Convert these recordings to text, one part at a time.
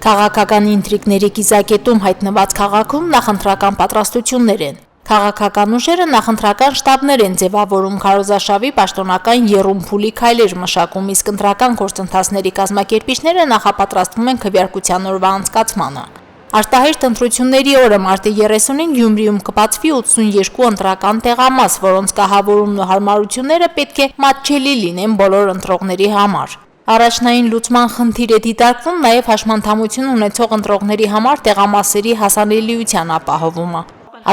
Քաղաքական ինտրիգների կիզակետում հայտնված քաղաքում նախընտրական պատրաստություններ են։ Քաղաքական ուժերը նախընտրական շտաբներ են ձևավորում, քարոզարշավի պաշտոնական եռում-փուլի քայլեր մշակում, իսկ ընտրական գործընթացների կազմակերպիչները նախապատրաստվում են քվեարկության օրվա անցկացմանը։ Արտահերթ ընտրությունների օրը մարտի 30-ին Գյումրիում կբացվի 82 ընտրական տեղամաս, որոնց կահավորումն ու հարմարությունները պետք է մատչելի լինեն բոլոր ընտրողների համար։ Առաջնային լուծման խնդիր է դիտարկվում նաև հաշմանդամություն ունեցող ընտրողների համար տեղամասերի հասանելիության ապահովումը։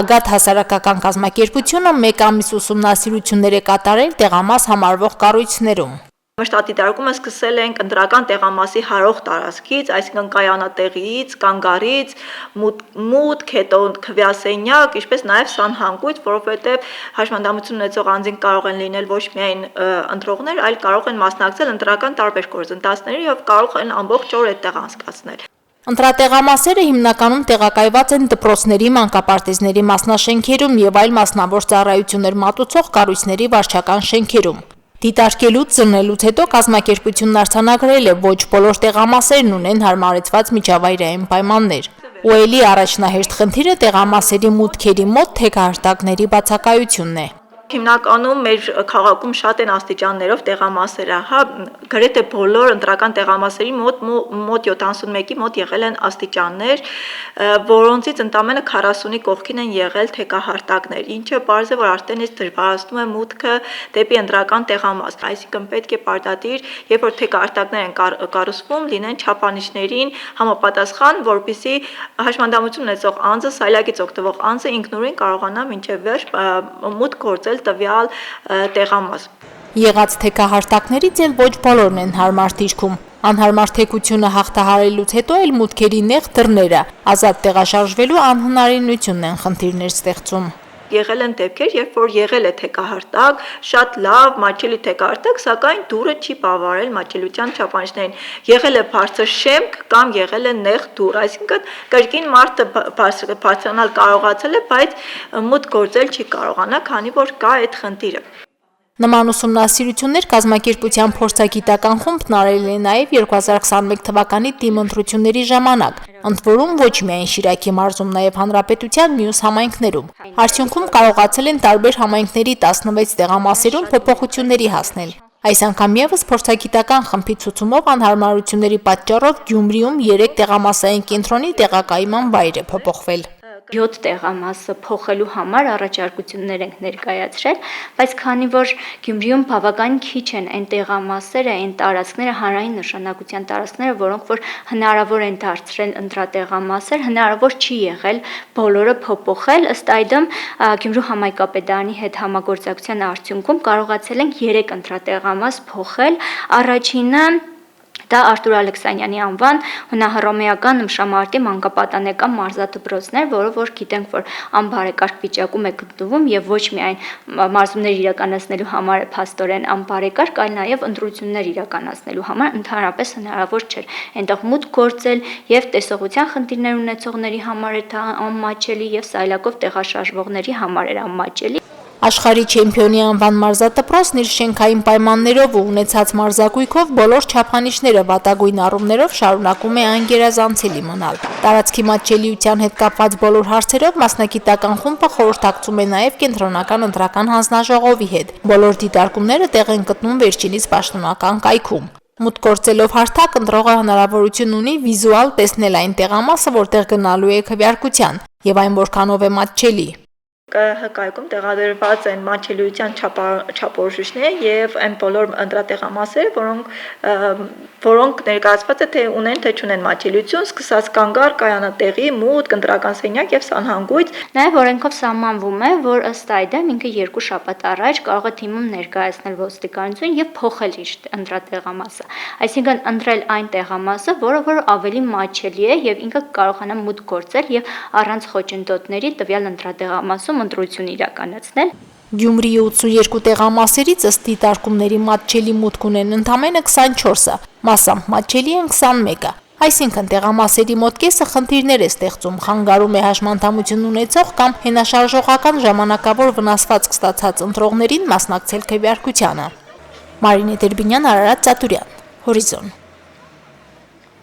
Ագատ հասարակական կազմակերպությունը 1 ամիս ուսումնասիրություններ է կատարել տեղամաս համարվող կառույցներում։ Մշտադիտարկումը սկսել ենք ընտրական տեղամասի հարող տարածքից, այսինքն կայանատեղիից, կանգարից, մուտք, հետո քվեասենյակ, ինչպես նաև սանհանգույց, որովհետև հաշմանդամություն ունեցող անձինք կարող են լինել ոչ միայն ընտրողներ, այլ կարող են մասնակցել ընտրական տարբեր գործընթացների եւ կարող են ամբողջ օր այդտեղ անցկացնել։ Ընտրատեղամասերը հիմնականում տեղակայված են դպրոցների, մանկապարտեզների մասնաշենքերում եւ այլ մասնավոր ծառայություններ մատուցող կառույցների վարչական շենքերում։ Դիտարկելուց ծնելուց հետո կազմակերպությունն արձանագրել է ոչ բոլոր տեղամասերն ունեն հարմարեցված միջավայրային պայմաններ։ Ու ելի առաջնահերթ խնդիրը տեղամասերի մուտքերի մոտ թեքահարտակների բացակայությունն է։ Հիմնականում մեր քաղաքում շատ են աստիճաններով տեղամասերը, գրեթե բոլոր ընտրական տեղամասերի մոտ 71-ի մոտ եղել են աստիճաններ, որոնցից ընդամենը 40-ի կողքին են եղել թեքահարտակներ, ինչը պարզ է, որ արդեն իսկ դժվարացնում է մուտքը դեպի ընտրական տեղամաս, այսինքն պետք է պարտադիր, երբ որ թեքահարտակներ են կառուցվում, լինեն չափանիշներին համապատասխան, որպեսզի հաշմանդամություն ունեցող անձը, սայլակից օգտվող անձը ինքնուրույն կարողանա մինչև վերջ մուտք գործել տվյալ տեղամաս։ Եղած թեքահարտակներից էլ ոչ բոլորն են հարմար դիրքում։ Անհարմար թեքությունը հաղթահարելուց հետո էլ մուտքերի նեղ դռները, ազատ տեղաշարժվելու անհնարինությունն են խնդիրներ ստեղծում։ Եղել են դեպքեր, երբ որ եղել է թեքահարտակ, շատ լավ, մատչելի թեքահարտակ, սակայն դուռը չի բավարարել մատչելիության չափանիշներին։ Եղել է բարձր շեմք կամ եղել է նեղ դուռ, այսինքն կրկին մարդը բարձրանալ կարողացել է, բայց մուտք գործել չի կարողանա, քանի որ կա այդ խնդիրը։ Նման ուսումնասիրություններ կազմակերպության փորձագիտական խումբն արել է նաև 2021 թվականի թիմ ընտրությունների ժամանակ, ընդ որում ոչ միայն Շիրակի մարզում, նաև հանրապետության մյուս համայնքներում։ Արդյունքում կարողացել են տարբեր համայնքների 16 տեղամասերում փոփոխությունների հասնել։ Այս անգամ եւս փորձագիտական խմբի ցուցումով անհարմարությունների պատճառով Գյումրիում 3 տեղամասային կենտրոնի տեղակայման վայր է փոփոխվել։ 7 տեղամասը փոխելու համար առաջարկություններ ենք ներկայացրել, բայց քանի որ Գյումրիում բավական քիչ են այն տեղամասերը, այն տարածքները, հանրային նշանակության տարածքները, որոնք որ հնարավոր են դարձրել ընտրատեղամասեր, հնարավոր չի եղել բոլորը փոփոխել, ըստ այդմ Գյումրու համայնքապետարանի հետ համագործակցության արդյունքում կարողացել ենք 3 ընտրատեղամաս փոխել։ Առաջինը դա Արտուր Ալեքսանյանի անվան հունահռոմեական նմշամարտի մանկապատանեկան մարզադպրոցներ, որը որ գիտենք, որ անբարեկարգ վիճակում է գտնվում եւ ոչ միայն մարզումներ իրականացնելու համար է փաստորեն անբարեկարգ, այլ նաեւ ընտրություններ իրականացնելու համար ընդհանրապես հնարավոր չէր այնտեղ մուտք գործել եւ տեսողության խնդիրներ ունեցողների համար էր անմաչելի եւ սայլակով տեղաշարժվողների համար էր անմաչելի։ Աշխարհի չեմպիոնի անվան մարզադպրոցն իր շենքային պայմաններով ու ունեցած մարզակույքով բոլոր չափանիշները վատագույն առումներով շարունակում է անգերազանցելի մնալ։ Տարածքի մատչելիության հետ կապված բոլոր հարցերով մասնագիտական խումբը խորհրդակցում է նաև կենտրոնական ընտրական հանձնաժողովի հետ։ Բոլոր դիտարկումները տեղ են գտնում վերջինիս պաշտոնական կայքում։ Մուտք գործելով հարթակ ընտրողը հնարավորություն ունի վիզուալ տեսնել այն տեղամասը, որտեղ գնալու է քվեարկության, եւ այն որքանով է մատչելի։ ԿՀԿ-ում տեղադրված են մատչելիության չափորոշիչները եւ այն բոլոր ընտրատեղամասերը, որոնք ներկայացված է թե ունեն թե չունեն մատչելիություն, սկսած կանգար, կայանատեղի, մուտք, ընտրական սենյակ եւ սանհանգույց։ Նաեւ օրենքով սահմանվում է, որ ըստ այդմ ինքը 2 շաբաթ առաջ կարող է թիմում ներկայացնել ոստիկանություն եւ փոխել իր ընտրատեղամասը։ Այսինքն ընտրել այն տեղամասը, որը որ ավելի մատչելի է եւ ինքը կարողանա մուտք գործել եւ առանց խոչընդոտների տվյալ ընտրատեղամասում ընտրություն իրականացնել։ Գյումրիի 82 տեղամասերից ըստ դիտարկումների մատչելի մուտք ունեն ընդամենը 24-ը, մասամբ մատչելի են 21-ը։ Այսինքն տեղամասերի մոտ կեսը խնդիրներ է ստեղծում, խանգարում է հաշմանդամություն ունեցող կամ հենաշարժողական ժամանակավոր վնասվածք ստացած ընտրողներին մասնակցել քվեարկությանը։ Մարինե Տերբինյան, Արարատ Ծատուրյան, Հորիզոն։